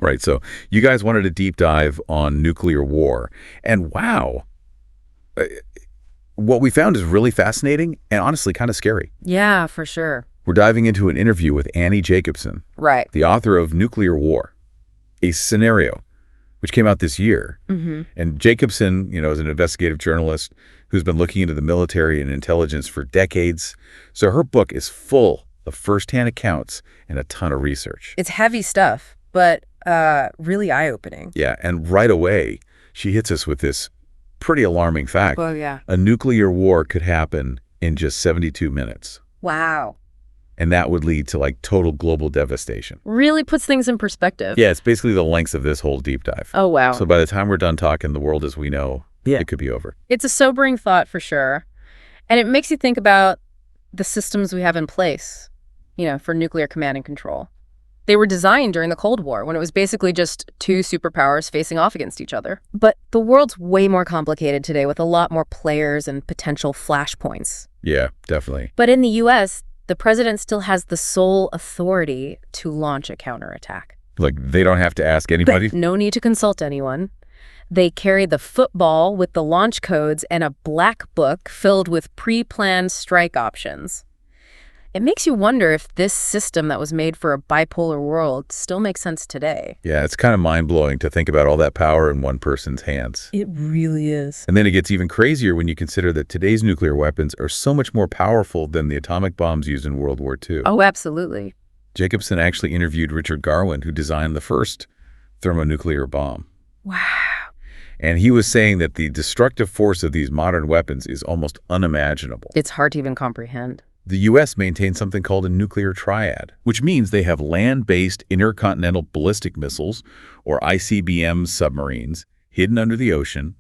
Right, so you guys wanted a deep dive on nuclear war. And wow, uh, what we found is really fascinating and honestly kind of scary. Yeah, for sure. We're diving into an interview with Annie Jacobsen, Right. the author of Nuclear War, a Scenario, which came out this year. And Jacobsen, is an investigative journalist who's been looking into the military and intelligence for decades. So her book is full of firsthand accounts and a ton of research. It's heavy stuff, but really eye-opening. Yeah, and right away, she hits us with this pretty alarming fact. Oh, yeah. A nuclear war could happen in just 72 minutes. Wow. And that would lead to total global devastation. Really puts things in perspective. Yeah, it's basically the length of this whole deep dive. Oh, wow. So by the time we're done talking the world as we know, it could be over. It's a sobering thought for sure. And it makes you think about the systems we have in place, for nuclear command and control. They were designed during the Cold War when it was basically just two superpowers facing off against each other. But the world's way more complicated today with a lot more players and potential flashpoints. Yeah, definitely. But in the U.S., the president still has the sole authority to launch a counterattack. They don't have to ask anybody? But no need to consult anyone. They carry the football with the launch codes and a black book filled with pre-planned strike options. It makes you wonder if this system that was made for a bipolar world still makes sense today. Yeah, it's kind of mind-blowing to think about all that power in one person's hands. It really is. And then it gets even crazier when you consider that today's nuclear weapons are so much more powerful than the atomic bombs used in World War II. Oh, absolutely. Jacobsen actually interviewed Richard Garwin, who designed the first thermonuclear bomb. Wow. And he was saying that the destructive force of these modern weapons is almost unimaginable. It's hard to even comprehend. The U.S. maintains something called a nuclear triad, which means they have land-based intercontinental ballistic missiles, or ICBM submarines, hidden under the ocean,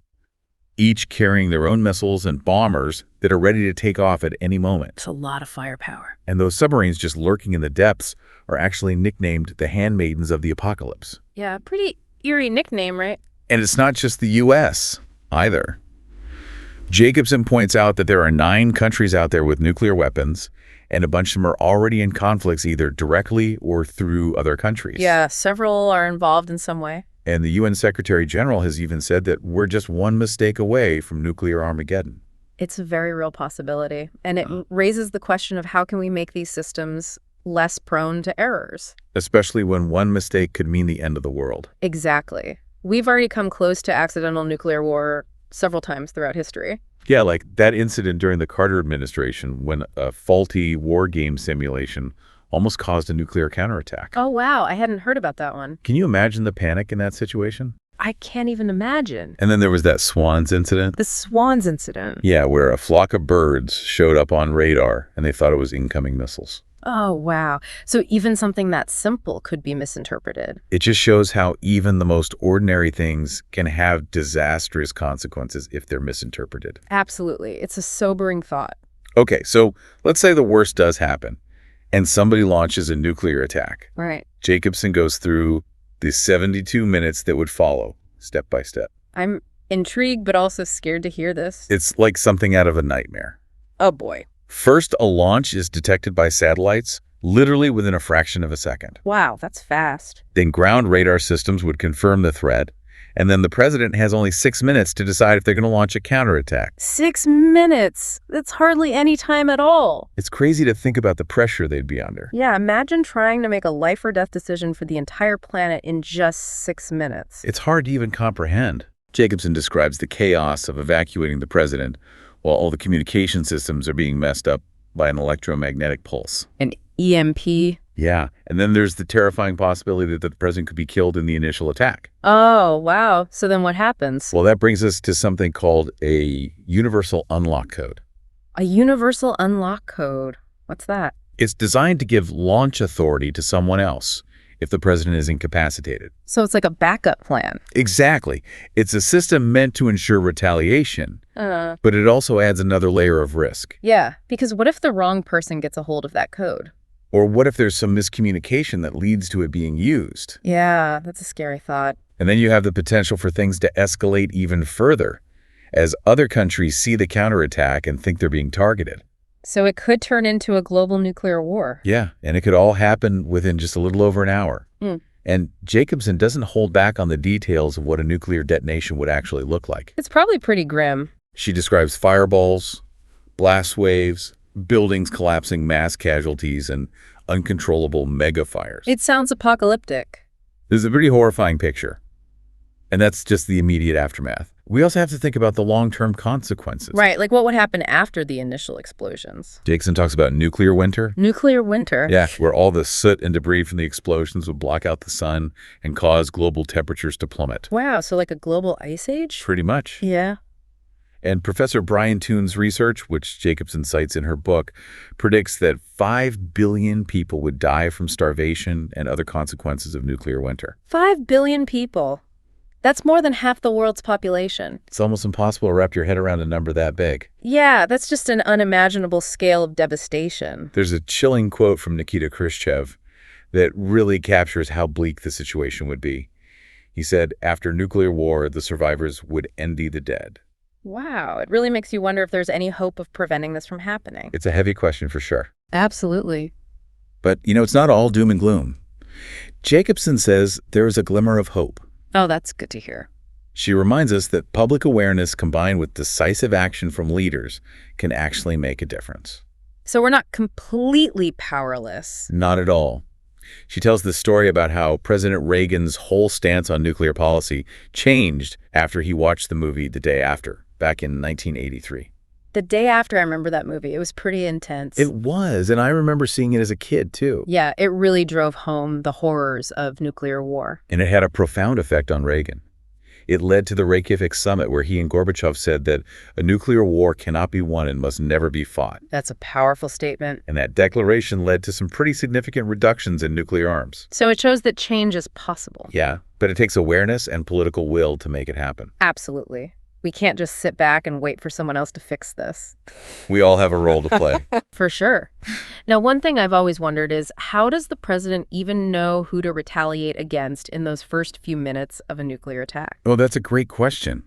each carrying their own missiles and bombers that are ready to take off at any moment. It's a lot of firepower. And those submarines just lurking in the depths are actually nicknamed the Handmaidens of the Apocalypse. Yeah, pretty eerie nickname, right? And it's not just the U.S. either. Jacobsen points out that there are 9 countries out there with nuclear weapons, and a bunch of them are already in conflicts either directly or through other countries. Yeah, several are involved in some way. And the UN Secretary General has even said that we're just one mistake away from nuclear Armageddon. It's a very real possibility. And it raises the question of how can we make these systems less prone to errors? Especially when one mistake could mean the end of the world. Exactly. We've already come close to accidental nuclear war several times throughout history. Yeah, like that incident during the Carter administration when a faulty war game simulation almost caused a nuclear counterattack. Oh, wow. I hadn't heard about that one. Can you imagine the panic in that situation? I can't even imagine. And then there was that Swans incident. The Swans incident. Yeah, where a flock of birds showed up on radar and they thought it was incoming missiles. Oh, wow. So even something that simple could be misinterpreted. It just shows how even the most ordinary things can have disastrous consequences if they're misinterpreted. Absolutely. It's a sobering thought. Okay, so let's say the worst does happen and somebody launches a nuclear attack. Right. Jacobsen goes through the 72 minutes that would follow, step by step. I'm intrigued, but also scared to hear this. It's like something out of a nightmare. Oh, boy. First, a launch is detected by satellites, literally within a fraction of a second. Wow, that's fast. Then ground radar systems would confirm the threat, and then the president has only 6 minutes to decide if they're going to launch a counterattack. 6 minutes? That's hardly any time at all. It's crazy to think about the pressure they'd be under. Yeah, imagine trying to make a life or death decision for the entire planet in just 6 minutes. It's hard to even comprehend. Jacobsen describes the chaos of evacuating the president while all the communication systems are being messed up by an electromagnetic pulse. An EMP? Yeah, and then there's the terrifying possibility that the president could be killed in the initial attack. Oh, wow. So then what happens? Well, that brings us to something called a universal unlock code. A universal unlock code. What's that? It's designed to give launch authority to someone else if the president is incapacitated. So it's like a backup plan. Exactly. It's a system meant to ensure retaliation, but it also adds another layer of risk. Yeah, because what if the wrong person gets a hold of that code? Or what if there's some miscommunication that leads to it being used? Yeah, that's a scary thought. And then you have the potential for things to escalate even further as other countries see the counterattack and think they're being targeted. So it could turn into a global nuclear war. Yeah, and it could all happen within just a little over an hour. And Jacobsen doesn't hold back on the details of what a nuclear detonation would actually look like. It's probably pretty grim. She describes fireballs, blast waves, buildings collapsing, mass casualties, and uncontrollable mega fires. It sounds apocalyptic. This is a pretty horrifying picture. And that's just the immediate aftermath. We also have to think about the long-term consequences. Right, like what would happen after the initial explosions? Jacobsen talks about nuclear winter. Nuclear winter? Yeah, where all the soot and debris from the explosions would block out the sun and cause global temperatures to plummet. Wow, so like a global ice age? Pretty much. Yeah. And Professor Brian Toon's research, which Jacobsen cites in her book, predicts that 5 billion people would die from starvation and other consequences of nuclear winter. 5 billion people. That's more than half the world's population. It's almost impossible to wrap your head around a number that big. Yeah, that's just an unimaginable scale of devastation. There's a chilling quote from Nikita Khrushchev that really captures how bleak the situation would be. He said, "After nuclear war, the survivors would envy the dead." Wow, it really makes you wonder if there's any hope of preventing this from happening. It's a heavy question for sure. Absolutely. But, it's not all doom and gloom. Jacobsen says there is a glimmer of hope. Oh, that's good to hear. She reminds us that public awareness combined with decisive action from leaders can actually make a difference. So we're not completely powerless. Not at all. She tells the story about how President Reagan's whole stance on nuclear policy changed after he watched the movie The Day After, back in 1983. The day after, I remember that movie. It was pretty intense. It was, and I remember seeing it as a kid, too. Yeah, it really drove home the horrors of nuclear war. And it had a profound effect on Reagan. It led to the Reykjavik summit where he and Gorbachev said that a nuclear war cannot be won and must never be fought. That's a powerful statement. And that declaration led to some pretty significant reductions in nuclear arms. So it shows that change is possible. Yeah, but it takes awareness and political will to make it happen. Absolutely. We can't just sit back and wait for someone else to fix this. We all have a role to play. For sure. Now, one thing I've always wondered is, how does the president even know who to retaliate against in those first few minutes of a nuclear attack? Well, that's a great question.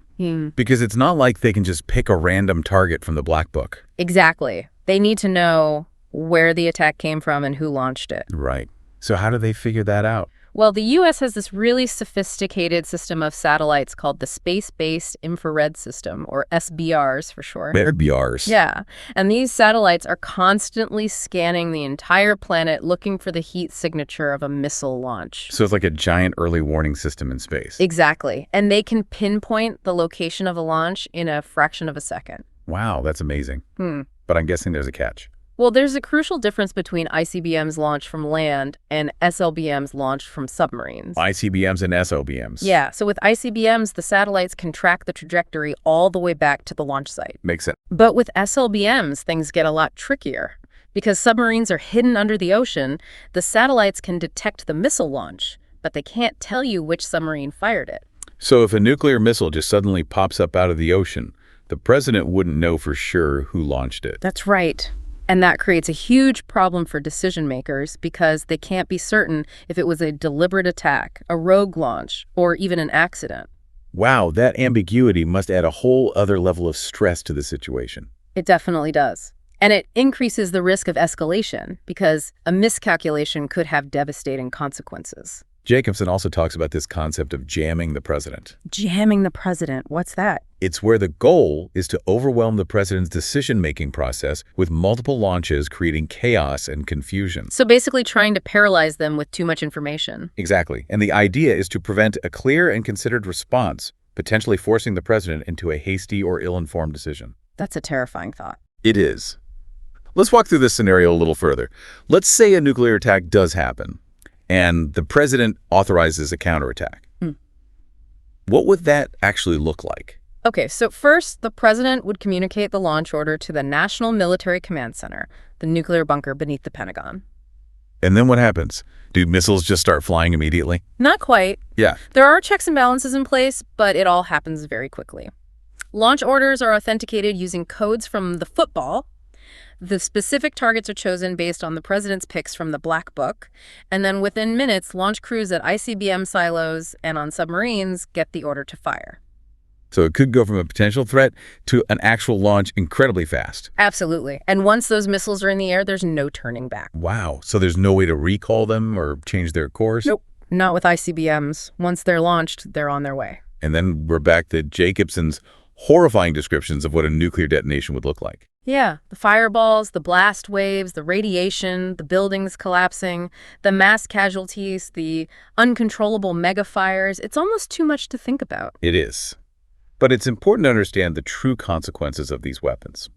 Because it's not like they can just pick a random target from the Black Book. Exactly. They need to know where the attack came from and who launched it. Right. So how do they figure that out? Well, the U.S. has this really sophisticated system of satellites called the Space-Based Infrared System, or SBRs for short. SBRs. Yeah. And these satellites are constantly scanning the entire planet looking for the heat signature of a missile launch. So it's like a giant early warning system in space. Exactly. And they can pinpoint the location of a launch in a fraction of a second. Wow, that's amazing. But I'm guessing there's a catch. Well, there's a crucial difference between ICBMs launched from land and SLBMs launched from submarines. ICBMs and SLBMs. Yeah, so with ICBMs, the satellites can track the trajectory all the way back to the launch site. Makes sense. But with SLBMs, things get a lot trickier. Because submarines are hidden under the ocean, the satellites can detect the missile launch, but they can't tell you which submarine fired it. So if a nuclear missile just suddenly pops up out of the ocean, the president wouldn't know for sure who launched it. That's right. And that creates a huge problem for decision makers because they can't be certain if it was a deliberate attack, a rogue launch, or even an accident. Wow, that ambiguity must add a whole other level of stress to the situation. It definitely does. And it increases the risk of escalation because a miscalculation could have devastating consequences. Jacobsen also talks about this concept of jamming the president. Jamming the president, what's that? It's where the goal is to overwhelm the president's decision-making process with multiple launches, creating chaos and confusion. So basically trying to paralyze them with too much information. Exactly. And the idea is to prevent a clear and considered response, potentially forcing the president into a hasty or ill-informed decision. That's a terrifying thought. It is. Let's walk through this scenario a little further. Let's say a nuclear attack does happen, and the president authorizes a counterattack. What would that actually look like? Okay, so first, the president would communicate the launch order to the National Military Command Center, the nuclear bunker beneath the Pentagon. And then what happens? Do missiles just start flying immediately? Not quite. Yeah. There are checks and balances in place, but it all happens very quickly. Launch orders are authenticated using codes from the football. The specific targets are chosen based on the president's picks from the Black Book, and then within minutes, launch crews at ICBM silos and on submarines get the order to fire. So it could go from a potential threat to an actual launch incredibly fast. Absolutely. And once those missiles are in the air, there's no turning back. Wow. So there's no way to recall them or change their course? Nope. Not with ICBMs. Once they're launched, they're on their way. And then we're back to Jacobsen's horrifying descriptions of what a nuclear detonation would look like. Yeah, the fireballs, the blast waves, the radiation, the buildings collapsing, the mass casualties, the uncontrollable mega fires. It's almost too much to think about. It is. But it's important to understand the true consequences of these weapons.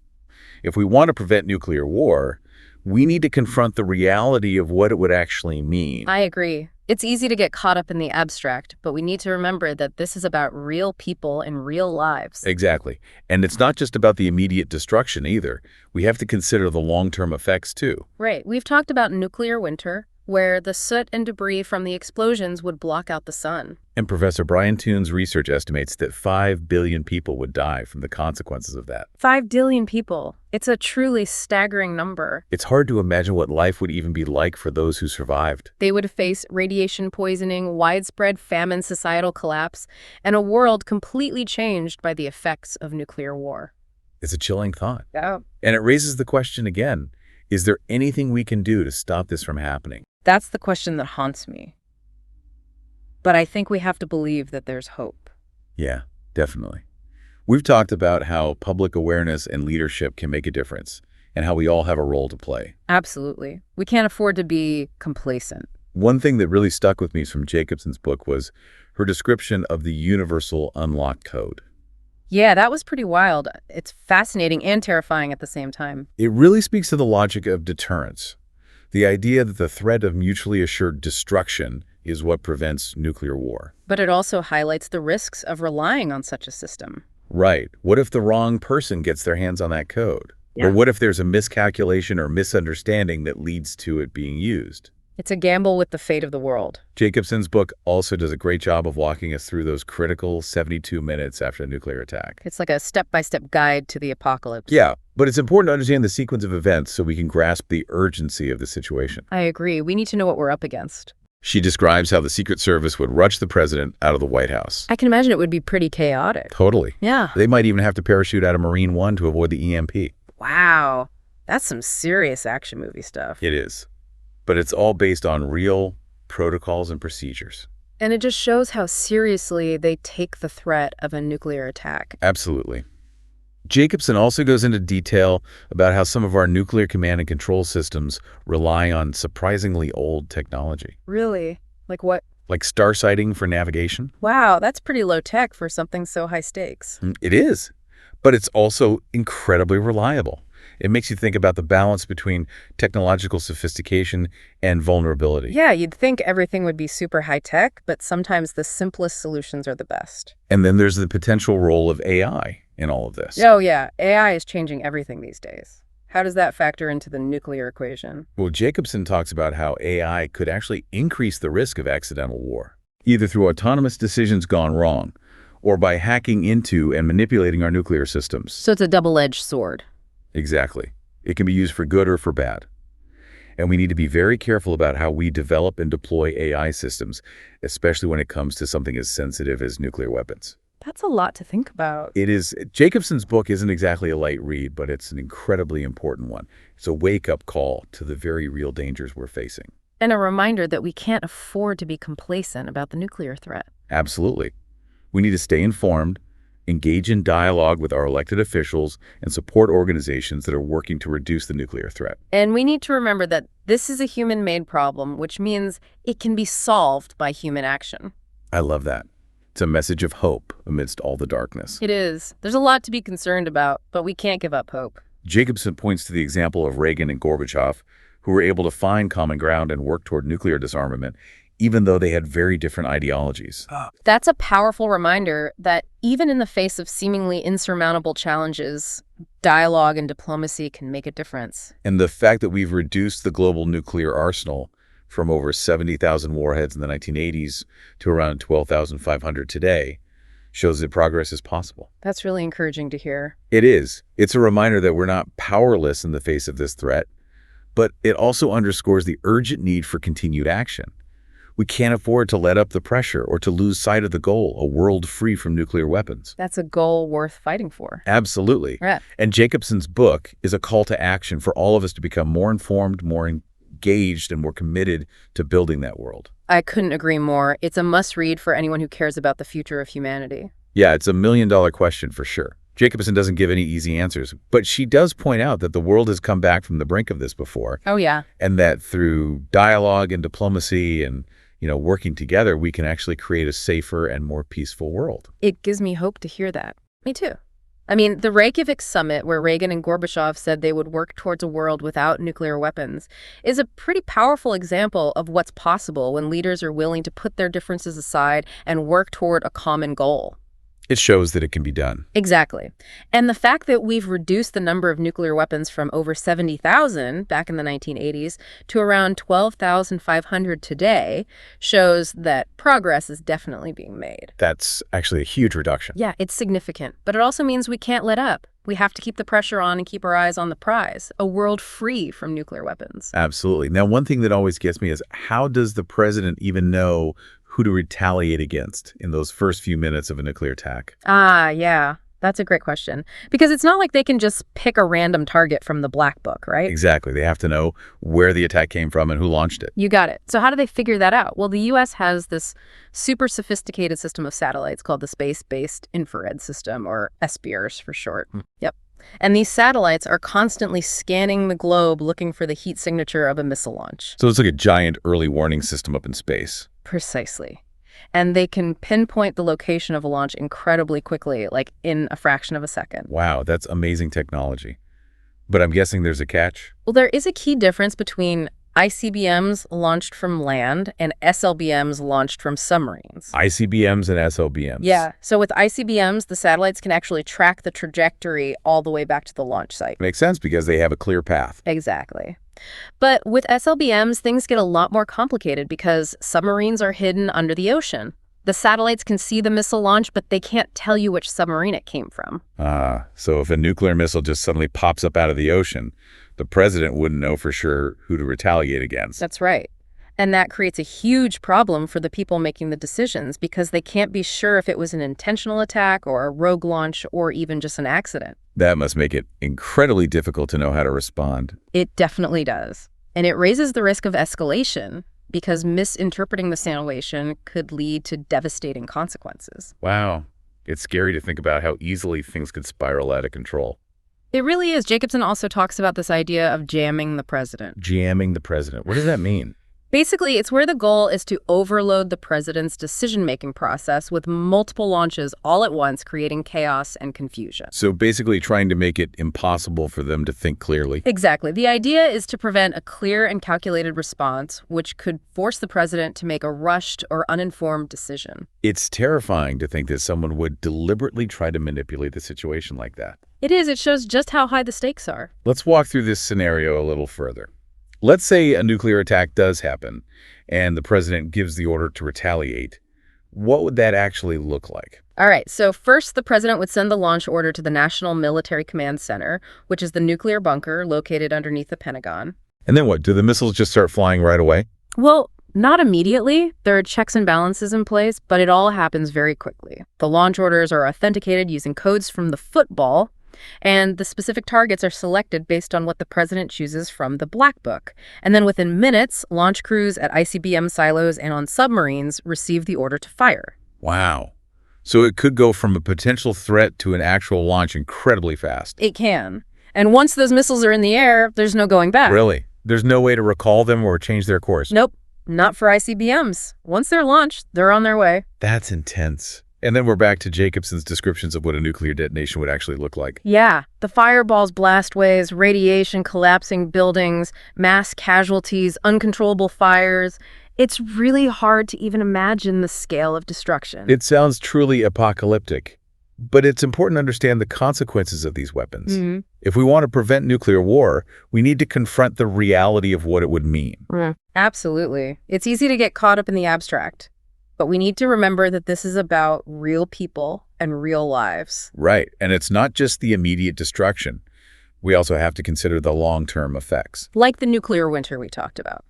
If we want to prevent nuclear war, we need to confront the reality of what it would actually mean. I agree. It's easy to get caught up in the abstract, but we need to remember that this is about real people and real lives. Exactly. And it's not just about the immediate destruction either. We have to consider the long-term effects too. Right. We've talked about nuclear winter, where the soot and debris from the explosions would block out the sun. And Professor Brian Toon's research estimates that 5 billion people would die from the consequences of that. 5 billion people. It's a truly staggering number. It's hard to imagine what life would even be like for those who survived. They would face radiation poisoning, widespread famine, societal collapse, and a world completely changed by the effects of nuclear war. It's a chilling thought. Yeah. And it raises the question again, is there anything we can do to stop this from happening? That's the question that haunts me. But I think we have to believe that there's hope. Yeah, definitely. We've talked about how public awareness and leadership can make a difference, and how we all have a role to play. Absolutely. We can't afford to be complacent. One thing that really stuck with me from Jacobsen's book was her description of the universal unlock code. Yeah, that was pretty wild. It's fascinating and terrifying at the same time. It really speaks to the logic of deterrence. The idea that the threat of mutually assured destruction is what prevents nuclear war. But it also highlights the risks of relying on such a system. Right. What if the wrong person gets their hands on that code? Yeah. Or what if there's a miscalculation or misunderstanding that leads to it being used? It's a gamble with the fate of the world. Jacobsen's book also does a great job of walking us through those critical 72 minutes after a nuclear attack. It's like a step-by-step guide to the apocalypse. Yeah, but it's important to understand the sequence of events so we can grasp the urgency of the situation. I agree. We need to know what we're up against. She describes how the Secret Service would rush the president out of the White House. I can imagine it would be pretty chaotic. Totally. Yeah. They might even have to parachute out of Marine One to avoid the EMP. Wow. That's some serious action movie stuff. It is. But it's all based on real protocols and procedures. And it just shows how seriously they take the threat of a nuclear attack. Absolutely. Jacobsen also goes into detail about how some of our nuclear command and control systems rely on surprisingly old technology. Really? Like what? Like star sighting for navigation. Wow, that's pretty low tech for something so high stakes. It is, but it's also incredibly reliable. It makes you think about the balance between technological sophistication and vulnerability. Yeah, you'd think everything would be super high tech, but sometimes the simplest solutions are the best. And then there's the potential role of AI in all of this. Oh yeah, AI is changing everything these days. How does that factor into the nuclear equation? Well, Jacobsen talks about how AI could actually increase the risk of accidental war, either through autonomous decisions gone wrong, or by hacking into and manipulating our nuclear systems. So it's a double-edged sword. Exactly. It can be used for good or for bad. And we need to be very careful about how we develop and deploy AI systems, especially when it comes to something as sensitive as nuclear weapons. That's a lot to think about. It is. Jacobsen's book isn't exactly a light read, but it's an incredibly important one. It's a wake-up call to the very real dangers we're facing. And a reminder that we can't afford to be complacent about the nuclear threat. Absolutely. We need to stay informed, engage in dialogue with our elected officials, and support organizations that are working to reduce the nuclear threat. And we need to remember that this is a human-made problem, which means it can be solved by human action. I love that. It's a message of hope amidst all the darkness. It is. There's a lot to be concerned about, but we can't give up hope. Jacobsen points to the example of Reagan and Gorbachev, who were able to find common ground and work toward nuclear disarmament, even though they had very different ideologies. That's a powerful reminder that even in the face of seemingly insurmountable challenges, dialogue and diplomacy can make a difference. And the fact that we've reduced the global nuclear arsenal from over 70,000 warheads in the 1980s to around 12,500 today shows that progress is possible. That's really encouraging to hear. It is. It's a reminder that we're not powerless in the face of this threat, but it also underscores the urgent need for continued action. We can't afford to let up the pressure or to lose sight of the goal, a world free from nuclear weapons. That's a goal worth fighting for. Absolutely. Yeah. And Jacobsen's book is a call to action for all of us to become more informed, more engaged and more committed to building that world. I couldn't agree more. It's a must-read for anyone who cares about the future of humanity. Yeah, it's a million-dollar question for sure. Jacobsen doesn't give any easy answers, but she does point out that the world has come back from the brink of this before. Oh, yeah. And that through dialogue and diplomacy and, working together, we can actually create a safer and more peaceful world. It gives me hope to hear that. Me too. I mean, the Reykjavik summit, where Reagan and Gorbachev said they would work towards a world without nuclear weapons, is a pretty powerful example of what's possible when leaders are willing to put their differences aside and work toward a common goal. It shows that it can be done. Exactly. And the fact that we've reduced the number of nuclear weapons from over 70,000 back in the 1980s to around 12,500 today shows that progress is definitely being made. That's actually a huge reduction. Yeah, it's significant. But it also means we can't let up. We have to keep the pressure on and keep our eyes on the prize, a world free from nuclear weapons. Absolutely. Now, one thing that always gets me is, how does the president even know who to retaliate against in those first few minutes of a nuclear attack? Yeah. That's a great question. Because it's not like they can just pick a random target from the black book, right? Exactly. They have to know where the attack came from and who launched it. You got it. So how do they figure that out? Well, the U.S. has this super sophisticated system of satellites called the Space-Based Infrared System, or SBIRS for short. Yep. And these satellites are constantly scanning the globe looking for the heat signature of a missile launch. So it's like a giant early warning system up in space. Precisely. And they can pinpoint the location of a launch incredibly quickly, like in a fraction of a second. Wow, that's amazing technology. But I'm guessing there's a catch? Well, there is a key difference between ICBMs launched from land and SLBMs launched from submarines. ICBMs and SLBMs. Yeah. So with ICBMs, the satellites can actually track the trajectory all the way back to the launch site. Makes sense because they have a clear path. Exactly. But with SLBMs, things get a lot more complicated because submarines are hidden under the ocean. The satellites can see the missile launch, but they can't tell you which submarine it came from. So if a nuclear missile just suddenly pops up out of the ocean, the president wouldn't know for sure who to retaliate against. That's right. And that creates a huge problem for the people making the decisions because they can't be sure if it was an intentional attack or a rogue launch or even just an accident. That must make it incredibly difficult to know how to respond. It definitely does. And it raises the risk of escalation because misinterpreting the situation could lead to devastating consequences. Wow. It's scary to think about how easily things could spiral out of control. It really is. Jacobsen also talks about this idea of jamming the president. Jamming the president. What does that mean? Basically, it's where the goal is to overload the president's decision-making process with multiple launches all at once, creating chaos and confusion. So basically trying to make it impossible for them to think clearly. Exactly. The idea is to prevent a clear and calculated response, which could force the president to make a rushed or uninformed decision. It's terrifying to think that someone would deliberately try to manipulate the situation like that. It is. It shows just how high the stakes are. Let's walk through this scenario a little further. Let's say a nuclear attack does happen and the president gives the order to retaliate. What would that actually look like? All right, so first the president would send the launch order to the National Military Command Center, which is the nuclear bunker located underneath the Pentagon. And then what? Do the missiles just start flying right away? Well, not immediately. There are checks and balances in place, but it all happens very quickly. The launch orders are authenticated using codes from the football, and the specific targets are selected based on what the president chooses from the Black Book. And then within minutes, launch crews at ICBM silos and on submarines receive the order to fire. Wow. So it could go from a potential threat to an actual launch incredibly fast. It can. And once those missiles are in the air, there's no going back. Really? There's no way to recall them or change their course? Nope. Not for ICBMs. Once they're launched, they're on their way. That's intense. And then we're back to Jacobsen's descriptions of what a nuclear detonation would actually look like. Yeah, the fireballs blast waves, radiation collapsing buildings, mass casualties, uncontrollable fires. It's really hard to even imagine the scale of destruction. It sounds truly apocalyptic, but it's important to understand the consequences of these weapons. Mm-hmm. If we want to prevent nuclear war, we need to confront the reality of what it would mean. Absolutely. It's easy to get caught up in the abstract. But we need to remember that this is about real people and real lives. Right. And it's not just the immediate destruction. We also have to consider the long-term effects. Like the nuclear winter we talked about,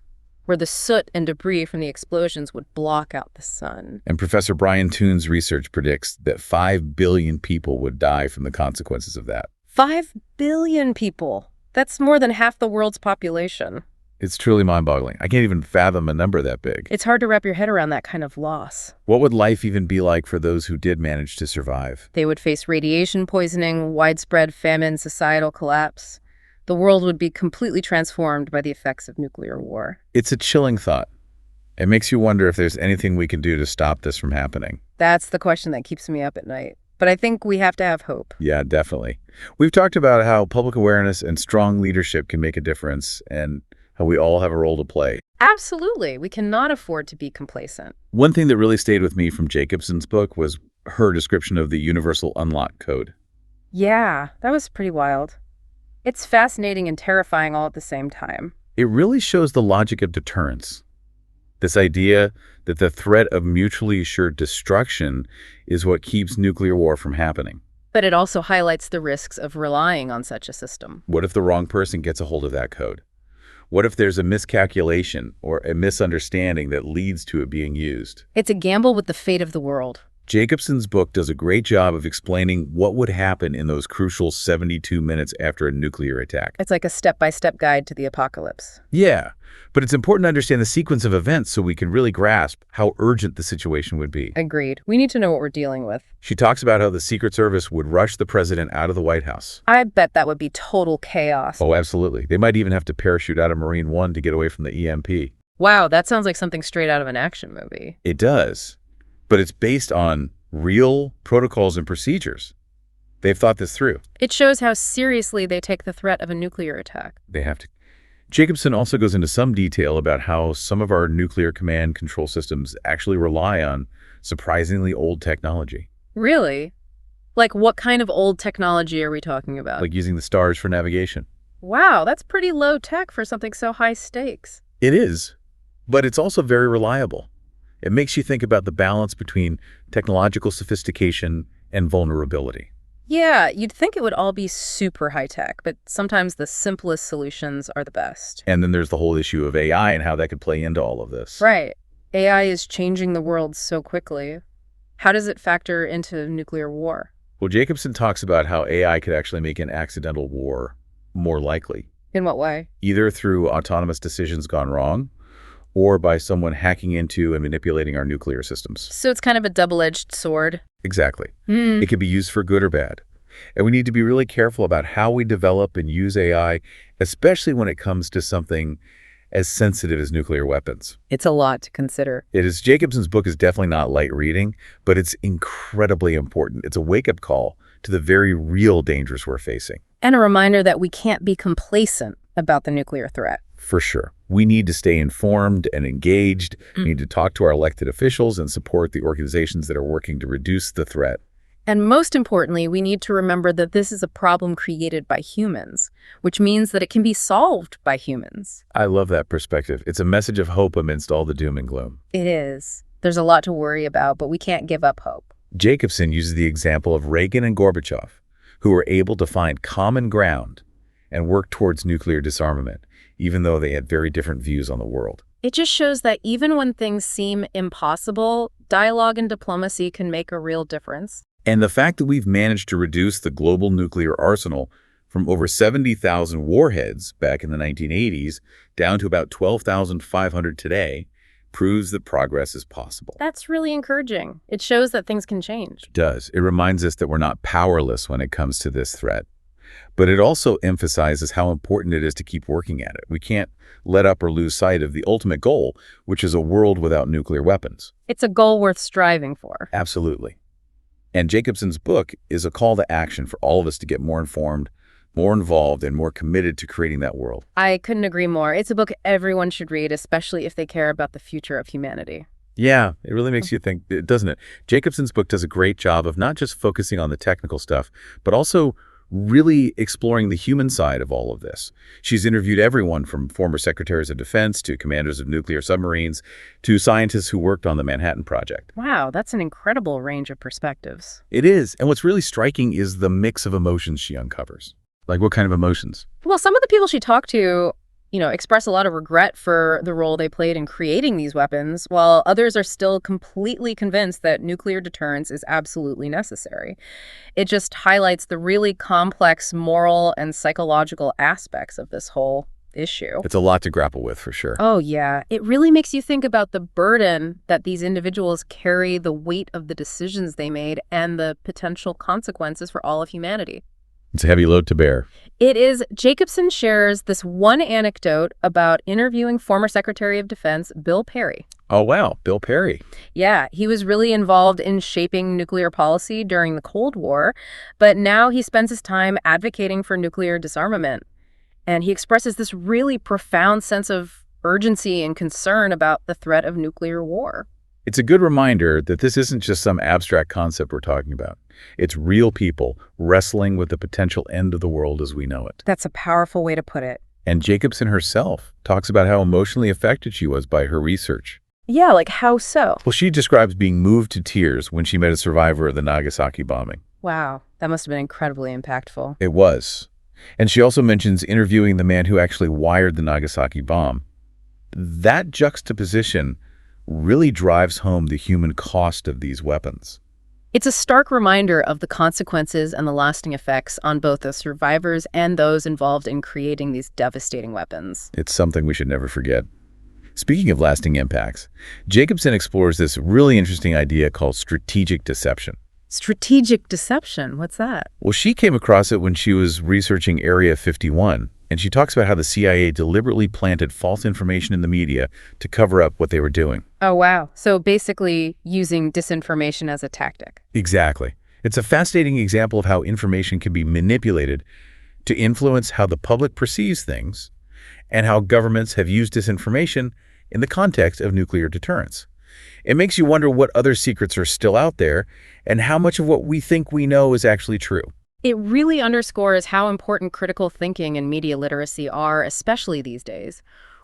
where the soot and debris from the explosions would block out the sun. And Professor Brian Toon's research predicts that 5 billion people would die from the consequences of that. 5 billion people. That's more than half the world's population. It's truly mind-boggling. I can't even fathom a number that big. It's hard to wrap your head around that kind of loss. What would life even be like for those who did manage to survive? They would face radiation poisoning, widespread famine, societal collapse. The world would be completely transformed by the effects of nuclear war. It's a chilling thought. It makes you wonder if there's anything we can do to stop this from happening. That's the question that keeps me up at night. But I think we have to have hope. Yeah, definitely. We've talked about how public awareness and strong leadership can make a difference and how we all have a role to play. Absolutely. We cannot afford to be complacent. One thing that really stayed with me from Jacobsen's book was her description of the universal unlock code. Yeah, that was pretty wild. It's fascinating and terrifying all at the same time. It really shows the logic of deterrence. This idea that the threat of mutually assured destruction is what keeps nuclear war from happening. But it also highlights the risks of relying on such a system. What if the wrong person gets a hold of that code? What if there's a miscalculation or a misunderstanding that leads to it being used? It's a gamble with the fate of the world. Jacobsen's book does a great job of explaining what would happen in those crucial 72 minutes after a nuclear attack. It's like a step-by-step guide to the apocalypse. Yeah, but it's important to understand the sequence of events so we can really grasp how urgent the situation would be. Agreed. We need to know what we're dealing with. She talks about how the Secret Service would rush the president out of the White House. I bet that would be total chaos. Oh, absolutely. They might even have to parachute out of Marine One to get away from the EMP. Wow, that sounds like something straight out of an action movie. It does, but it's based on real protocols and procedures. They've thought this through. It shows how seriously they take the threat of a nuclear attack. They have to. Jacobsen also goes into some detail about how some of our nuclear command control systems actually rely on surprisingly old technology. Really? Like what kind of old technology are we talking about? Like using the stars for navigation. Wow, that's pretty low tech for something so high stakes. It is, but it's also very reliable. It makes you think about the balance between technological sophistication and vulnerability. Yeah, you'd think it would all be super high tech, but sometimes the simplest solutions are the best. And then there's the whole issue of AI and how that could play into all of this. Right. AI is changing the world so quickly. How does it factor into nuclear war? Well, Jacobsen talks about how AI could actually make an accidental war more likely. In what way? Either through autonomous decisions gone wrong, or by someone hacking into and manipulating our nuclear systems. So it's kind of a double-edged sword. Exactly. It can be used for good or bad. And we need to be really careful about how we develop and use AI, especially when it comes to something as sensitive as nuclear weapons. It's a lot to consider. It is. Jacobsen's book is definitely not light reading, but it's incredibly important. It's a wake-up call to the very real dangers we're facing. And a reminder that we can't be complacent about the nuclear threat. For sure. We need to stay informed and engaged. We need to talk to our elected officials and support the organizations that are working to reduce the threat. And most importantly, we need to remember that this is a problem created by humans, which means that it can be solved by humans. I love that perspective. It's a message of hope amidst all the doom and gloom. It is. There's a lot to worry about, but we can't give up hope. Jacobsen uses the example of Reagan and Gorbachev, who were able to find common ground and work towards nuclear disarmament, even though they had very different views on the world. It just shows that even when things seem impossible, dialogue and diplomacy can make a real difference. And the fact that we've managed to reduce the global nuclear arsenal from over 70,000 warheads back in the 1980s down to about 12,500 today proves that progress is possible. That's really encouraging. It shows that things can change. It does. It reminds us that we're not powerless when it comes to this threat. But it also emphasizes how important it is to keep working at it. We can't let up or lose sight of the ultimate goal, which is a world without nuclear weapons. It's a goal worth striving for. Absolutely. And Jacobsen's book is a call to action for all of us to get more informed, more involved, and more committed to creating that world. I couldn't agree more. It's a book everyone should read, especially if they care about the future of humanity. Yeah, it really makes you think, doesn't it? Jacobsen's book does a great job of not just focusing on the technical stuff, but also really exploring the human side of all of this. She's interviewed everyone from former secretaries of defense to commanders of nuclear submarines to scientists who worked on the Manhattan Project. Wow, that's an incredible range of perspectives. It is. And what's really striking is the mix of emotions she uncovers. Like what kind of emotions? Well, some of the people she talked to, express a lot of regret for the role they played in creating these weapons, while others are still completely convinced that nuclear deterrence is absolutely necessary. It just highlights the really complex moral and psychological aspects of this whole issue. It's a lot to grapple with, for sure. Oh, yeah. It really makes you think about the burden that these individuals carry, the weight of the decisions they made, and the potential consequences for all of humanity. It's a heavy load to bear. It is. Jacobsen shares this one anecdote about interviewing former Secretary of Defense Bill Perry. Oh, wow. Bill Perry. Yeah, he was really involved in shaping nuclear policy during the Cold War, but now he spends his time advocating for nuclear disarmament. And he expresses this really profound sense of urgency and concern about the threat of nuclear war. It's a good reminder that this isn't just some abstract concept we're talking about. It's real people wrestling with the potential end of the world as we know it. That's a powerful way to put it. And Jacobsen herself talks about how emotionally affected she was by her research. Yeah, like how so? Well, she describes being moved to tears when she met a survivor of the Nagasaki bombing. Wow, that must have been incredibly impactful. It was. And she also mentions interviewing the man who actually wired the Nagasaki bomb. That juxtaposition really drives home the human cost of these weapons. It's a stark reminder of the consequences and the lasting effects on both the survivors and those involved in creating these devastating weapons. It's something we should never forget. Speaking of lasting impacts, Jacobsen explores this really interesting idea called strategic deception. Strategic deception? What's that? Well, she came across it when she was researching Area 51, and she talks about how the CIA deliberately planted false information in the media to cover up what they were doing. Oh, wow. So basically using disinformation as a tactic. Exactly. It's a fascinating example of how information can be manipulated to influence how the public perceives things and how governments have used disinformation in the context of nuclear deterrence. It makes you wonder what other secrets are still out there and how much of what we think we know is actually true. It really underscores how important critical thinking and media literacy are, especially these days,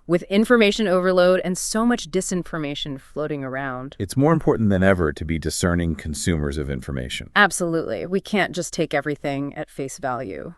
with information overload and so much disinformation floating around. It's more important than ever to be discerning consumers of information. Absolutely. We can't just take everything at face value.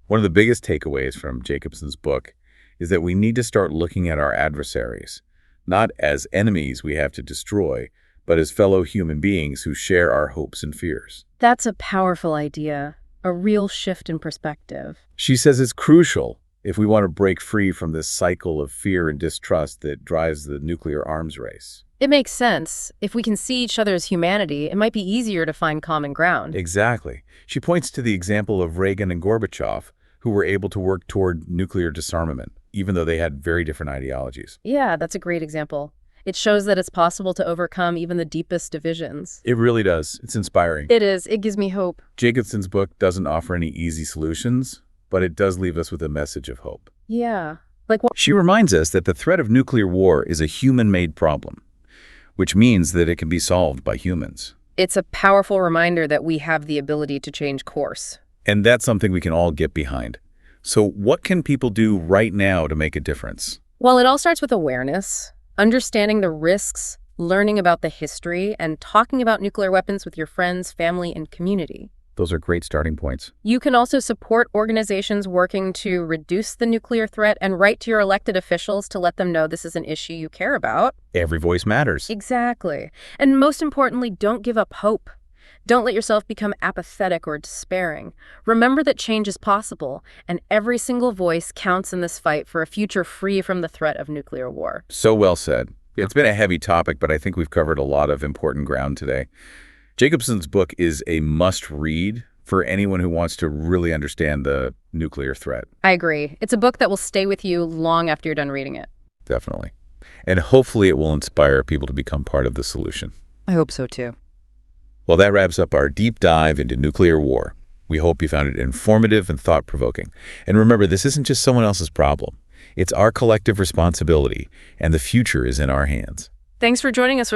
One of the biggest takeaways from Jacobsen's book is that we need to start looking at our adversaries, not as enemies we have to destroy, but as fellow human beings who share our hopes and fears. That's a powerful idea, a real shift in perspective. She says it's crucial if we want to break free from this cycle of fear and distrust that drives the nuclear arms race. It makes sense. If we can see each other's humanity, it might be easier to find common ground. Exactly. She points to the example of Reagan and Gorbachev, who were able to work toward nuclear disarmament, even though they had very different ideologies. Yeah, that's a great example. It shows that it's possible to overcome even the deepest divisions. It really does. It's inspiring. It is. It gives me hope. Jacobsen's book doesn't offer any easy solutions, but it does leave us with a message of hope. Yeah. Like what? She reminds us that the threat of nuclear war is a human-made problem, which means that it can be solved by humans. It's a powerful reminder that we have the ability to change course. And that's something we can all get behind. So what can people do right now to make a difference? Well, it all starts with awareness, understanding the risks, learning about the history, and talking about nuclear weapons with your friends, family, and community. Those are great starting points. You can also support organizations working to reduce the nuclear threat and write to your elected officials to let them know this is an issue you care about. Every voice matters. Exactly. And most importantly, don't give up hope. Don't let yourself become apathetic or despairing. Remember that change is possible, and every single voice counts in this fight for a future free from the threat of nuclear war. So well said. It's been a heavy topic, but I think we've covered a lot of important ground today. Jacobsen's book is a must-read for anyone who wants to really understand the nuclear threat. I agree. It's a book that will stay with you long after you're done reading it. Definitely. And hopefully it will inspire people to become part of the solution. I hope so, too. Well, that wraps up our deep dive into nuclear war. We hope you found it informative and thought-provoking. And remember, this isn't just someone else's problem. It's our collective responsibility, and the future is in our hands. Thanks for joining us.